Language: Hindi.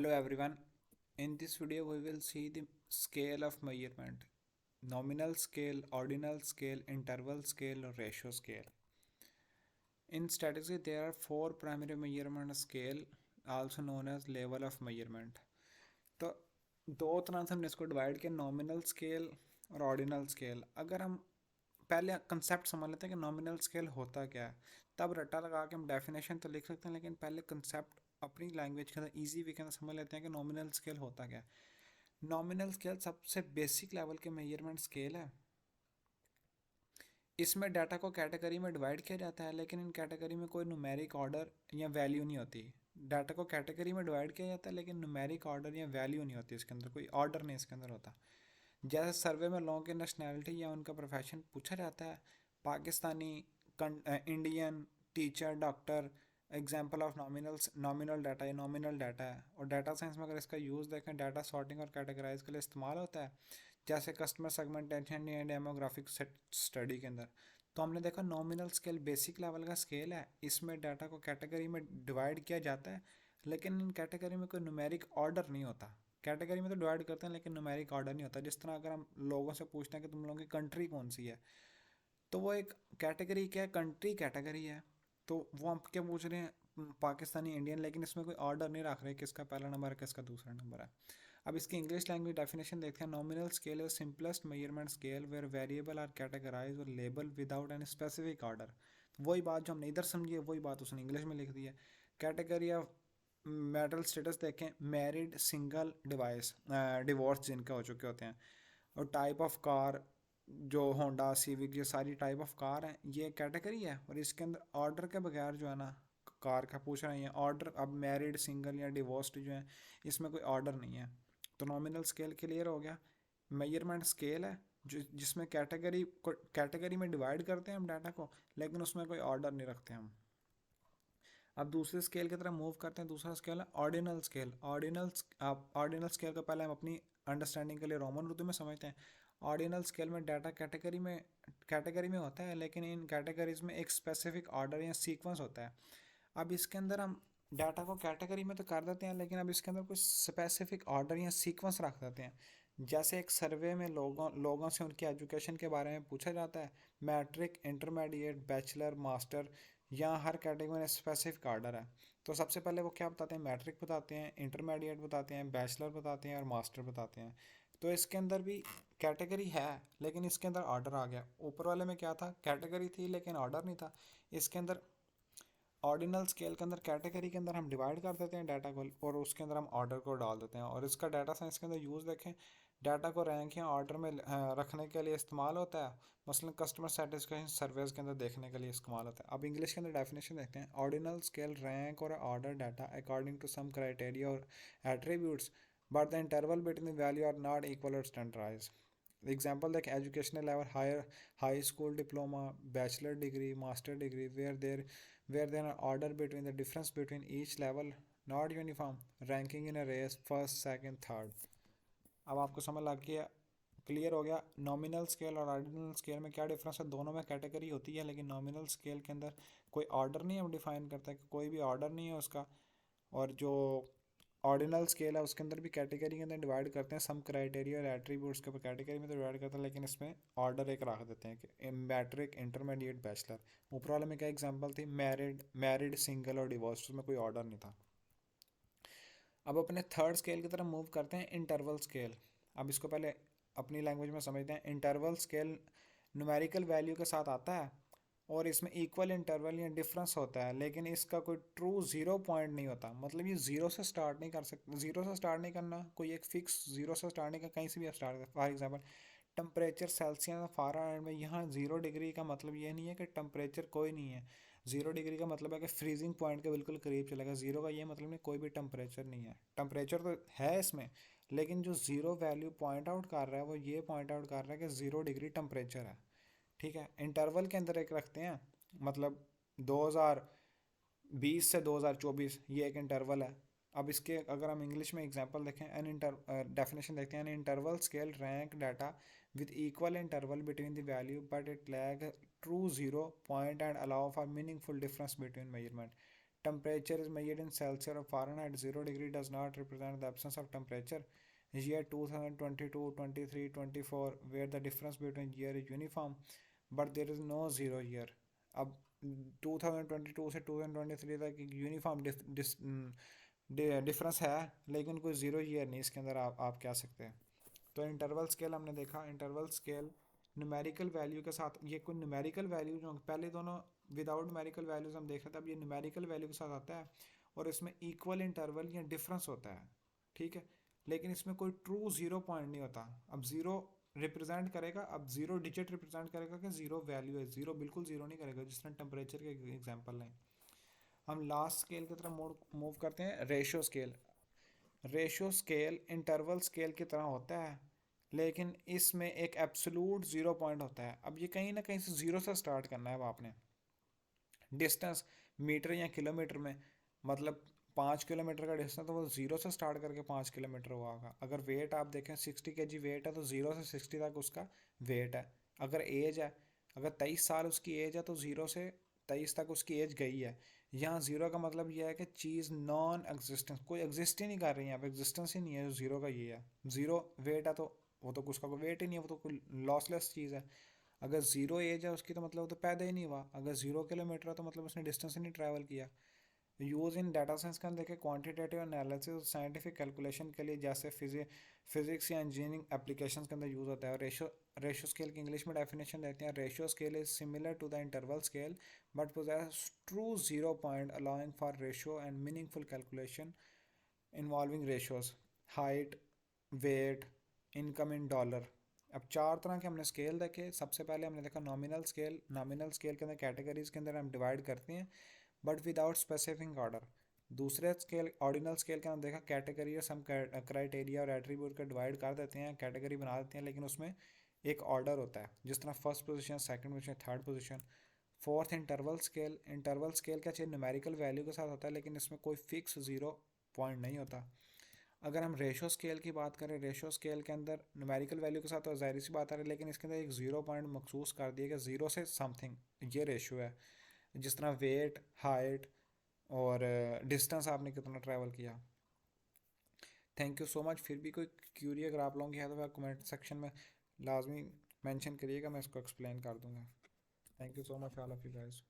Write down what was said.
Hello everyone. In this video we will see the scale of measurement. Nominal scale, ordinal scale, interval scale or ratio scale. In statistics there are four primary measurement scale also known as level of measurement. तो दो तरह से हमने इसको डिवाइड किया नॉमिनल स्केल और ऑर्डिनल स्केल. अगर हम पहले कंसेप्ट समझ लेते हैं कि नॉमिनल स्केल होता क्या है, तब रट्टा लगा के हम डेफिनेशन तो लिख सकते हैं, लेकिन पहले कंसेप्ट अपनी लैंग्वेज के अंदर ईजी वे के अंदर समझ लेते हैं कि नॉमिनल स्केल होता क्या है. नॉमिनल स्केल सबसे बेसिक लेवल के मेजरमेंट स्केल है. इसमें डाटा को कैटेगरी में डिवाइड किया जाता है, लेकिन इन कैटेगरी में कोई न्यूमेरिक ऑर्डर या वैल्यू नहीं होती. डाटा को कैटेगरी में डिवाइड किया जाता है, लेकिन न्यूमेरिक ऑर्डर या वैल्यू नहीं होती इसके अंदर, कोई ऑर्डर नहीं इसके अंदर होता. जैसे सर्वे में लोगों की नेशनैलिटी या उनका प्रोफेशन पूछा जाता है, Pakistani, Indian, teacher, doctor, example of nominal data, ये नॉमिनल डाटा है. और डाटा साइंस में अगर इसका यूज़ देखें, डाटा सॉर्टिंग और कैटेगराइज के लिए इस्तेमाल होता है, जैसे कस्टमर सेगमेंटेशन या डेमोग्राफिक स्टडी के अंदर. तो हमने देखा नॉमिनल स्केल बेसिक लेवल का स्केल है. इसमें डाटा को कैटेगरी में डिवाइड किया जाता है, लेकिन इन कैटेगरी में कोई न्यूमेरिक ऑर्डर नहीं होता. कैटेगरी में तो डिवाइड करते हैं, लेकिन न्यूमेरिक ऑर्डर नहीं होता. जिस तरह अगर हम लोगों से पूछते हैं कि तुम लोगों की कंट्री कौन सी है, तो वो एक कैटेगरी क्या है, कंट्री कैटेगरी है. तो वो हम क्या पूछ रहे हैं, पाकिस्तानी, इंडियन, लेकिन इसमें कोई ऑर्डर नहीं रख रहे किसका पहला नंबर है किसका दूसरा नंबर है. अब इसकी इंग्लिश लैंग्वेज डेफिनेशन देखते हैं. Nominal scale is simplest measurement scale where variable are categorize और label without any specific order. वही बात जो हमने इधर समझी है वही बात उसने इंग्लिश में लिख दी है. कैटेगरी ऑफ मैरिटल स्टेटस देखें, मैरिड, सिंगल, डिवोर्स जिनके हो चुके होते हैं. और टाइप ऑफ कार, जो होंडा सिविक, ये सारी टाइप ऑफ कार हैं, ये कैटेगरी है. और इसके अंदर ऑर्डर के बगैर जो है ना कार का पूछ रहे हैं ऑर्डर. अब मैरिड, सिंगल या डिवोर्स्ड जो है, इसमें कोई ऑर्डर नहीं है. तो नॉमिनल स्केल क्लियर हो गया. मेजरमेंट स्केल है जिसमें कैटेगरी में डिवाइड करते हैं हम डाटा को, लेकिन उसमें कोई ऑर्डर नहीं रखते हम. अब दूसरे स्केल की तरफ मूव करते हैं. दूसरा स्केल है ऑर्डिनल स्केल. ऑर्डिनल स्केल को पहले हम अपनी अंडरस्टैंडिंग के लिए रोमन उर्दू में समझते हैं. ऑर्डिनल स्केल में डाटा कैटेगरी में होता है, लेकिन इन कैटेगरीज में एक स्पेसिफिक ऑर्डर या सीक्वेंस होता है. अब इसके अंदर हम डाटा को कैटेगरी में तो कर देते हैं, लेकिन अब इसके अंदर कुछ स्पेसिफिक ऑर्डर या सीक्वेंस रख देते हैं. जैसे एक सर्वे में लोगों से उनकी एजुकेशन के बारे में पूछा जाता है, मैट्रिक, इंटरमीडिएट, बैचलर, मास्टर, यहाँ हर कैटेगरी में स्पेसिफिक ऑर्डर है. तो सबसे पहले वो क्या बताते हैं, मैट्रिक बताते हैं, इंटरमीडिएट बताते हैं, बैचलर बताते हैं और मास्टर बताते हैं. तो इसके अंदर भी कैटेगरी है, लेकिन इसके अंदर ऑर्डर आ गया. ऊपर वाले में क्या था, कैटेगरी थी लेकिन ऑर्डर नहीं था. इसके अंदर ऑर्डिनल स्केल के अंदर कैटेगरी के अंदर हम डिवाइड कर देते हैं डाटा को, और उसके अंदर हम ऑर्डर को डाल देते हैं. और इसका डाटा साइंस के अंदर यूज़ देखें, डाटा को रैंक या ऑर्डर में रखने के लिए इस्तेमाल होता है. मसलन कस्टमर सेटिस्फेक्शन सर्वेज के अंदर देखने के लिए इस्तेमाल होता है. अब इंग्लिश के अंदर डेफिनेशन देखते हैं. ऑर्डिनल स्केल रैंक और order data according to some criteria और attributes, but the interval between the value are not equal और स्टैंडर्डाइज. एग्जाम्पल देखें, educational level high school diploma, bachelor degree, master degree, where there are order between the difference between each level not uniform, ranking in a race first, second, third. अब आपको समझ लग गया, क्लियर हो गया नॉमिनल स्केल और ऑर्डिनल स्केल में क्या डिफरेंस है. दोनों में कैटेगरी होती है, लेकिन नॉमिनल स्केल के अंदर कोई ऑर्डर नहीं हम डिफाइन करता, कि कोई भी ऑर्डर नहीं है उसका. और जो ऑर्डिनल स्केल है उसके अंदर भी कैटेगरी के अंदर डिवाइड करते हैं, सम क्राइटेरिया और एट्रीब्यूट्स के ऊपर कैटेगरी में तो डिवाइड करते हैं, लेकिन इसमें ऑर्डर एक रख देते हैं कि मैट्रिक, इंटरमीडिएट, बैचलर. ऊपर वाले में क्या एग्जांपल थी, मैरिड, सिंगल और डिवोर्स, उसमें कोई ऑर्डर नहीं था. अब अपने थर्ड स्केल की तरफ मूव करते हैं, इंटरवल स्केल. अब इसको पहले अपनी लैंग्वेज में समझते हैं. इंटरवल स्केल न्यूमेरिकल वैल्यू के साथ आता है, और इसमें इक्वल इंटरवल या डिफरेंस होता है, लेकिन इसका कोई ट्रू जीरो पॉइंट नहीं होता. मतलब ये जीरो से स्टार्ट नहीं कर सकते, जीरो से स्टार्ट नहीं करना, कोई एक फिक्स जीरो से स्टार्ट नहीं कर, कहीं से भी आप स्टार्ट कर. For example temperature Celsius Fahrenheit में, यहाँ 0 डिग्री का मतलब ये नहीं है कि टेम्परेचर कोई नहीं है. 0 डिग्री का मतलब है कि फ्रीजिंग पॉइंट के बिल्कुल करीब चलेगा. ज़ीरो का ये मतलब नहीं कोई भी टेम्परेचर नहीं है. टेम्परेचर तो है इसमें, लेकिन जो ज़ीरो वैल्यू पॉइंट आउट कर रहा है वो ये पॉइंट आउट कर रहा है कि 0 डिग्री टेम्परेचर है. ठीक है. इंटरवल के अंदर एक रखते हैं, मतलब 2020 से 2024, ये एक इंटरवल है. अब इसके अगर हम इंग्लिश में एग्जांपल देखें, डेफिनेशन देखते हैं, an interval scale rank data with equal interval between the value but it lag true zero point and allow for meaningful difference between measurement. Temperature is measured in Celsius or Fahrenheit. 0 degree does not represent the absence of temperature. Year 2022, 23, 24, where the difference between year is uniform, but there is no zero year. अब 2022 से 2023 तक एक यूनिफॉर्म डिफरेंस है, लेकिन कोई ज़ीरो ईयर नहीं इसके अंदर आप कह सकते हैं। तो इंटरवल स्केल हमने देखा, इंटरवल स्केल न्यूमेरिकल वैल्यू के साथ, ये कोई न्यूमेरिकल वैल्यू जो पहले दोनों विदाउट न्यूमेरिकल वैल्यूज हम देख रहे थे, अब ये न्यूमेरिकल वैल्यू के साथ आता है और इसमें इक्वल इंटरवल या डिफरेंस होता है, ठीक है। लेकिन इसमें कोई ट्रू ज़ीरो पॉइंट नहीं होता। अब ज़ीरो रिप्रेजेंट करेगा, अब ज़ीरो डिजिट रिप्रेजेंट करेगा कि ज़ीरो वैल्यू है, ज़ीरो बिल्कुल ज़ीरो नहीं करेगा, जिस तरह टेम्परेचर के एग्जाम्पल हैं। हम लास्ट स्केल की तरफ मूव करते हैं, ratio scale. Ratio scale interval scale की तरह होता है, लेकिन इसमें एक एब्सोलूट ज़ीरो पॉइंट होता है। अब ये कहीं ना कहीं से ज़ीरो से स्टार्ट करना है अब आपने। डिस्टेंस मीटर या किलोमीटर में, मतलब 5 किलोमीटर का डिस्टेंस तो वो ज़ीरो से स्टार्ट करके 5 किलोमीटर हुआ होगा। अगर वेट आप देखें 60 kg वेट है तो ज़ीरो से 60 तक उसका वेट है। अगर एज है, अगर 23 साल उसकी एज है तो ज़ीरो से 23 तक उसकी एज गई है। यहाँ ज़ीरो का मतलब यह है कि चीज़ नॉन एग्जिस्टेंस, कोई एग्जिस्ट ही नहीं कर रही है, यहाँ पे एग्जिस्टेंस ही नहीं है। ज़ीरो का ये है, ज़ीरो वेट है तो वो तो उसका कोई वेट ही नहीं है, वो तो कोई लॉसलेस चीज़ है। अगर ज़ीरो एज है उसकी तो मतलब वो तो पैदा ही नहीं हुआ। अगर 0 किलोमीटर है तो मतलब उसने डिस्टेंस ही नहीं ट्रैवल किया। यूज़ इन डाटा साइंस का देखें, क्वांटिटेटिव एनालिसिस साइंटिफिक कैलकुलेशन के लिए, जैसे फिजिक्स या इंजीनियरिंग एप्लीकेशंस के अंदर यूज़ होता है। रेशियो स्केल की इंग्लिश में डेफिनेशन देते हैं, ratio scale is similar to the interval scale but possesses true zero point allowing for ratio and meaningful calculation involving ratios, height, weight, income in dollar. अब चार तरह के हमने स्केल देखे। सबसे पहले हमने देखा नॉमिनल स्केल। नॉमिनल स्केल के अंदर कैटेगरीज के अंदर हम डिवाइड करते हैं बट विदाउट स्पेसिफिक ऑर्डर। दूसरे स्केल ऑर्डिनल स्केल के अंदर देखा कैटेगरी और सम क्राइटेरिया और एट्रीब्यूट का डिवाइड कर देते हैं, कैटेगरी बना देते हैं, लेकिन उसमें एक ऑर्डर होता है, जिस तरह first position, second position, third position. Fourth interval scale. Interval scale का चाहिए न्यूमेरिकल वैल्यू के साथ होता है, लेकिन इसमें कोई फिक्स ज़ीरो पॉइंट नहीं होता। अगर हम रेशो स्केल की बात करें, रेशो स्केल के अंदर न्यूमेरिकल वैल्यू के साथ तो ज़ाहिर सी बात आ रही है, लेकिन इसके अंदर एक ज़ीरो पॉइंट मखसूस कर दिया कि ज़ीरो से समथिंग ये रेशो है। जिस तरह वेट, हाइट और डिस्टेंस आपने कितना ट्रैवल किया। Thank you so much. फिर भी कोई क्यूरी अगर आप लोगों की है तो आप कमेंट सेक्शन में लाजमी मेंशन करिएगा, मैं इसको एक्सप्लेन कर दूंगा। Thank you so much all of you guys.